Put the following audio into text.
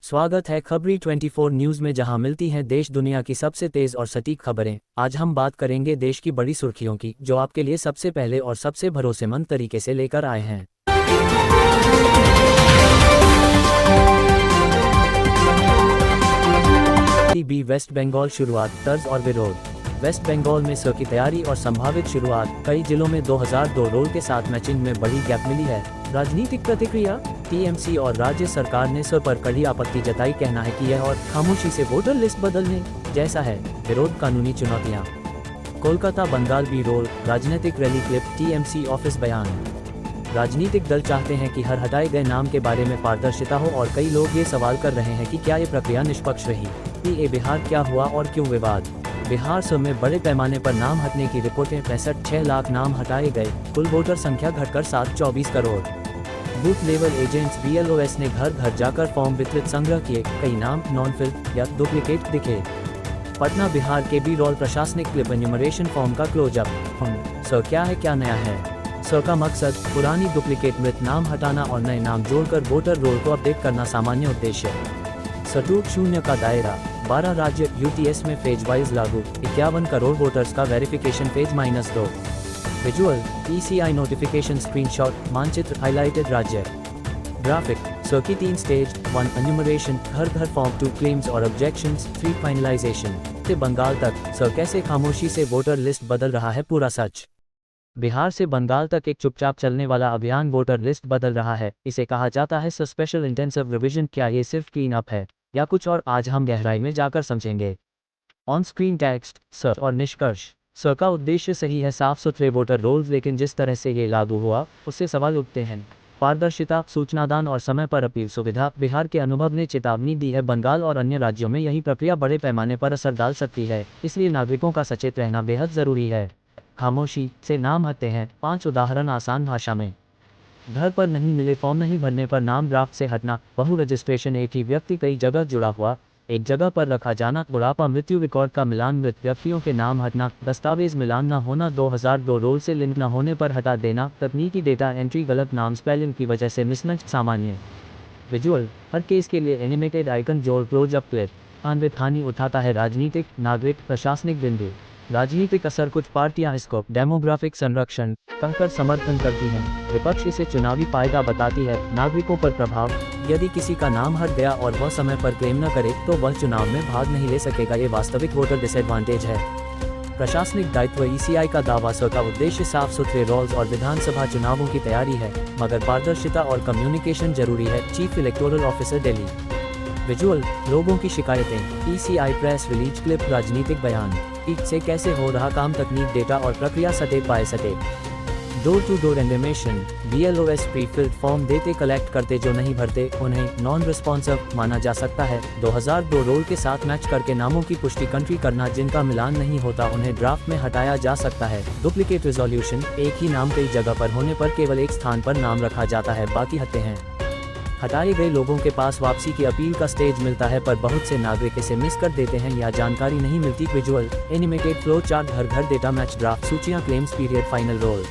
स्वागत है खबरी 24 न्यूज़ में, जहां मिलती हैं देश दुनिया की सबसे तेज और सटीक खबरें। आज हम बात करेंगे देश की बड़ी सुर्खियों की, जो आपके लिए सबसे पहले और सबसे भरोसेमंद तरीके से लेकर आए हैं। बी वेस्ट बंगाल शुरुआत, तर्ज और विरोध। वेस्ट बंगाल में स की तैयारी और संभावित शुरुआत। कई जिलों में 2002 रोल के साथ मैचिंग में बड़ी गैप मिली है। राजनीतिक प्रतिक्रिया। टीएमसी और राज्य सरकार ने स पर कड़ी आपत्ति जताई। कहना है कि यह और खामोशी से वोटर लिस्ट बदलने जैसा है। विरोध, कानूनी चुनौतियां। कोलकाता बंगाल बी रोल, राजनीतिक रैली क्लिप, टीएमसी ऑफिस बयान। राजनीतिक दल चाहते हैं कि हर हटाए गए नाम के बारे में पारदर्शिता हो, और कई लोग ये सवाल कर रहे हैं कि क्या ये प्रक्रिया निष्पक्ष रही। पीए बिहार, क्या हुआ और क्यों विवाद। बिहार स में बड़े पैमाने पर नाम हटने की रिपोर्टें। 65 लाख नाम हटाए गए। कुल वोटर संख्या घटकर 724 crore. Booth level agents BLOS ने घर घर जाकर फॉर्म वितरित संग्रह किए। कई नाम नॉन फिल या डुप्लीकेट दिखे। पटना बिहार के बी रोल, प्रशासनिक क्लिप, एन्यूमरेशन फॉर्म का क्लोजअप। स क्या है, क्या नया है। स का मकसद पुरानी डुप्लीकेट मृत नाम हटाना और नए नाम जोड़कर वोटर रोल को अपडेट करना सामान्य उद्देश्य। स 0 का दायरा। 12 राज्य UTS में फेज वाइज लागू। 51 करोड़ वोटर्स का verification phase -2। Visual, ECI notification screenshot, मानचित्र, हाईलाइटेड राज्य। ग्राफिक, स की 3 स्टेज। 1 एन्यूमरेशन, घर घर फॉर्म। 2 क्लेम्स और ऑब्जेक्शंस। 3 फाइनलाइजेशन। से बंगाल तक, स कैसे खामोशी से वोटर लिस्ट बदल रहा है पूरा सच। बिहार से बंगाल तक एक चुपचाप चलने वाला अभियान वोटर लिस्ट बदल रहा है। इसे कहा जाता है स्पेशल इंटेंसिव रिवीजन। क्या ये सिर्फ क्लीन अप है या कुछ और, आज हम गहराई में जाकर समझेंगे। On screen text. स और निष्कर्ष। स का उद्देश्य सही है, साफ सुथरे वोटर रोल्स, लेकिन जिस तरह से ये लागू हुआ उससे सवाल उठते हैं। पारदर्शिता, सूचनादान और समय पर अपील सुविधा। बिहार के अनुभव ने चेतावनी दी है, बंगाल और अन्य राज्यों में यही प्रक्रिया बड़े पैमाने पर असर डाल सकती है, इसलिए नागरिकों का सचेत रहना बेहद जरूरी है। खामोशी से नाम हटते हैं। 5 उदाहरण आसान भाषा में। घर पर नहीं मिले फॉर्म नहीं भरने पर नाम ड्राफ्ट से हटना। बहु रजिस्ट्रेशन, एक ही व्यक्ति कई जगह जुड़ा हुआ, एक जगह पर रखा जाना। बुढ़ापा, मृत्यु रिकॉर्ड का मिलान, मृत व्यक्तियों के नाम हटना। दस्तावेज मिलान न होना, 2002 रोल से लिंक न होने पर हटा देना। तकनीकी डेटा एंट्री, गलत नाम स्पेलिंग की वजह से मिसमैच सामान्य। विजुअल, हर केस के लिए एनिमेटेड आइकन जोड़, क्लोजअप क्लिप। अन्वित हानि उठाता है राजनीतिक, नागरिक, प्रशासनिक बिंदु। राजनीतिक असर, कुछ पार्टियां इसको डेमोग्राफिक संरक्षण कहकर समर्थन करती हैं, विपक्ष इसे चुनावी फायदा बताती है। नागरिकों पर प्रभाव, यदि किसी का नाम हट गया और वह समय पर क्लेम न करे तो वह चुनाव में भाग नहीं ले सकेगा, ये वास्तविक वोटर डिसएडवांटेज है। प्रशासनिक दायित्व, ECI का दावा। स का उद्देश्य साफ सुथरे रोल्स और विधानसभा चुनावों की तैयारी है, मगर पारदर्शिता और कम्युनिकेशन जरूरी है। Chief electoral officer, Delhi. Visual, लोगों की शिकायतें। ECI प्रेस रिलीज क्लिप, राजनीतिक बयान। से कैसे हो रहा काम, तकनीक, डेटा और प्रक्रिया सटे पाए सटे। Door to door animation. BLOS pre filled form देते, कलेक्ट करते, जो नहीं भरते उन्हें नॉन रिस्पॉन्सिव माना जा सकता है। 2002 रोल के साथ मैच करके नामों की पुष्टि कंट्री करना, जिनका मिलान नहीं होता उन्हें ड्राफ्ट में हटाया जा सकता है। डुप्लीकेट रिजोल्यूशन, एक ही नाम कई जगह पर होने पर केवल एक स्थान पर नाम रखा जाता है, बाकी हटते हैं। हटाए गए लोगों के पास वापसी की अपील का स्टेज मिलता है, पर बहुत से नागरिक इसे मिस कर देते हैं या जानकारी नहीं मिलती। विजुअल, एनिमेटेड फ्लो चार्ट, घर घर डेटा मैच, ड्राफ्ट सूचियां, क्लेम्स, पीरियड, फाइनल रोल।